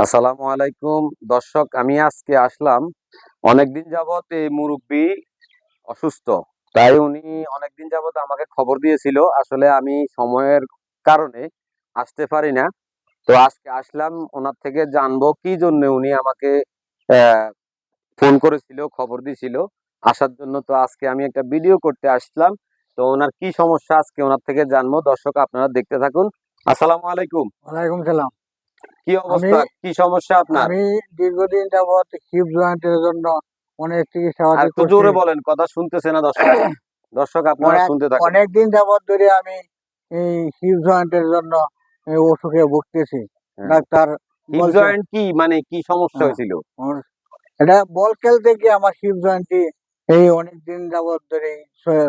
আসসালামু আলাইকুম দর্শক, আমি আজকে আসলাম। অনেকদিন যাবত এই মুরব্বি অসুস্থ, তাই উনি অনেকদিন যাবত আমাকে খবর দিয়েছিল। আসলে আমি সময়ের কারণে আসতে পারি না। তো আজকে আসলাম, ওনার থেকে জানবো কি জন্য উনি আমাকে ফোন করেছিল, খবর দিয়েছিল আসার জন্য। তো আজকে আমি একটা ভিডিও করতে আসলাম। তো ওনার কি সমস্যা আজকে ওনার থেকে জানবো। দর্শক আপনারা দেখতে থাকুন। আসসালামু আলাইকুম। ওয়ালাইকুম সালাম। কি আমি অবস্থা, কি সমস্যা আপনার? আমি দীর্ঘদিন যাবৎ হিপ জয়েন্টের জন্য অনেক আর চিকিৎসাবাদী একটু করছি। জোরে বলেন, কথা শুনতেছে না দর্শক। দর্শক আপনারা অনেক শুনতে থাকেন। অনেক দিন যাবৎ ধরে আমি এই হিপ জয়েন্টের জন্য এই অসুখে ভুগতেছি। হ্যাঁ, ডাক্তার হিপ বলছে জয়েন্ট কি মানে কি সমস্যা হ্যাঁ, হয়েছিল? ওর- এটা বল খেলতে গিয়ে আমার হিপ জয়েন্টটি এই অনেক দিন যাবৎ ধরে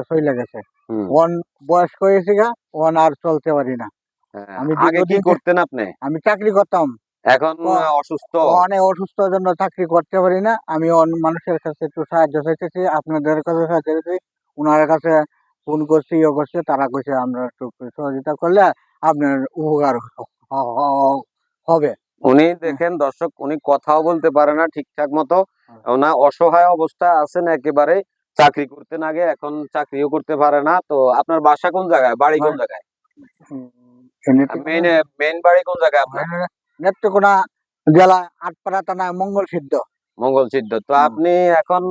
সইলে গেছে। হুম। ওন বয়স্ক হয়েছে গা, ওন আর চলতে পারি না। হ্যাঁ, আমি আগে কি দীর্ঘদিন করতেন আপনি? আমি চাকরি করতাম। এখন অসুস্থ। অনেক অসুস্থ জন্য চাকরি করতে পারি না। আমি অন্য মানুষের কাছে একটু সাহায্য চাইতেছি, আপনাদের কাছে সাহায্য চাইতেছি। উনার কাছে ফোন করছি, ইয়ে করছে, তারা কইছে আমরা একটু সহযোগিতা করলে আপনার উপকার হবে। উনি হ্যাঁ, দেখেন দর্শক, উনি কথাও বলতে পারে না ঠিকঠাক মতো। ওনার অসহায় অবস্থায় আছেন একেবারে। চাকরি করতেন আগে, এখন চাকরিও করতে পারে না। তো আপনার বাসা কোন জায়গায়, বাড়ি কোন জায়গায়? মেইন মেইন বাড়ি কোন জায়গায় আপনার? নেত্রকোনা জেলা আটপাড়া থানা মঙ্গল সিদ্ধ। মঙ্গল সিদ্ধ। তো আপনি এখন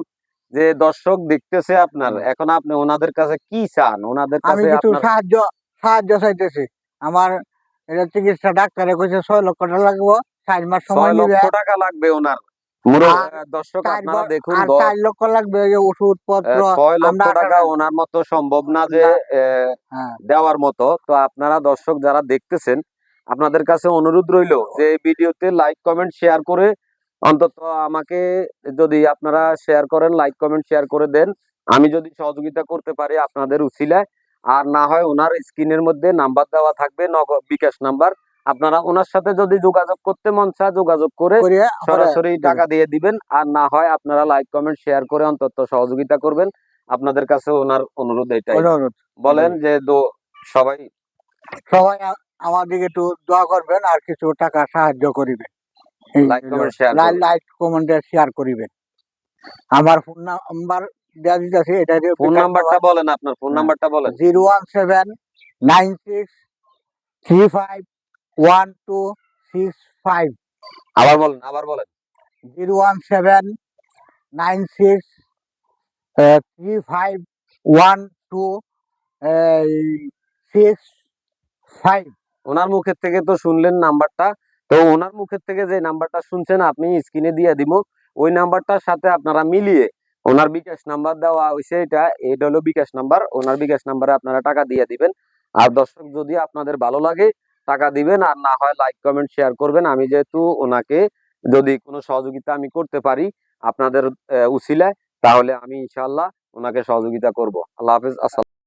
যে দর্শক দেখতেছে আপনার, এখন আপনি ওনাদের কাছে কি চান? ওনাদের আমি কাছে কিছু আপনার সাহায্য সাহায্য চাইতেছি। আমার এটা চিকিৎসা ডাক্তারে কইছে 6 লক্ষ টাকা লাগবো, 4 মাস সময় 6 নিবে। লক্ষ টাকা লাগবে ওনার। আর দর্শক চার আপনারা দেখুন, আর 4 লক্ষ লাগবে এই যে ওষুধপত্র। 6 লক্ষ আমরা টাকা ওনার মতো সম্ভব না যে আমরা হ্যাঁ দেওয়ার মতো। তো আপনারা দর্শক যারা দেখতেছেন, আপনাদের কাছে অনুরোধ রইল যে এই ভিডিওতে লাইক কমেন্ট শেয়ার করে অন্তত আমাকে, যদি আপনারা শেয়ার করেন, লাইক কমেন্ট শেয়ার করে দেন, আমি যদি সহযোগিতা করতে পারি আপনাদের উছিলায়। আর না হয় ওনার স্ক্রিনের মধ্যে নাম্বার দেওয়া থাকবে, নগদ বিকাশ নাম্বার। আপনারা ওনার সাথে যদি যোগাযোগ করতে মন চায়, যোগাযোগ করে করিয়া পরে সরাসরি দেব। টাকা দিয়ে দিবেন। আর না হয় আপনারা লাইক কমেন্ট শেয়ার করে অন্তত সহযোগিতা করবেন। আপনাদের কাছে ওনার অনুরোধ এটাই। অনুরোধ বলেন যে সবাই সবাই আমার দিকে একটু দোয়া করবেন আর কিছু টাকা সাহায্য করিবেন। এই লাইক কমেন্ট শেয়ার করবেন। লাইক কমেন্টে শেয়ার করিবেন। আমার ফোন নাম্বার দেওয়া দিতেছি, এটা ফোন নাম্বারটা বলেন, আপনার ফোন নাম্বারটা বলেন। 01796351265। আবার বলেন, আবার বলেন। 01796351265। ওনার মুখের থেকে তো শুনলেন নাম্বারটা। তো ওনার মুখের থেকে যে নাম্বারটা শুনছেন, আপনি স্ক্রিনে দিয়ে দিব। ওই নাম্বারটার সাথে আপনারা মিলিয়ে, ওনার বিকাশ নাম্বার দেওয়া হয়েছে, এটা হলো বিকাশ নাম্বার। ওনার বিকাশ নাম্বারে আপনারা টাকা দিয়ে দিবেন। আর দর্শক যদি আপনাদের ভালো লাগে টাকা দিবেন, আর না হয় লাইক কমেন্ট শেয়ার করবেন। আমি যেহেতু ওনাকে যদি কোনো সহযোগিতা আমি করতে পারি আপনাদের উছিলায়, তাহলে আমি ইনশাআল্লাহ ওনাকে সহযোগিতা করব। আল্লাহ হাফেজ। আসসালাম।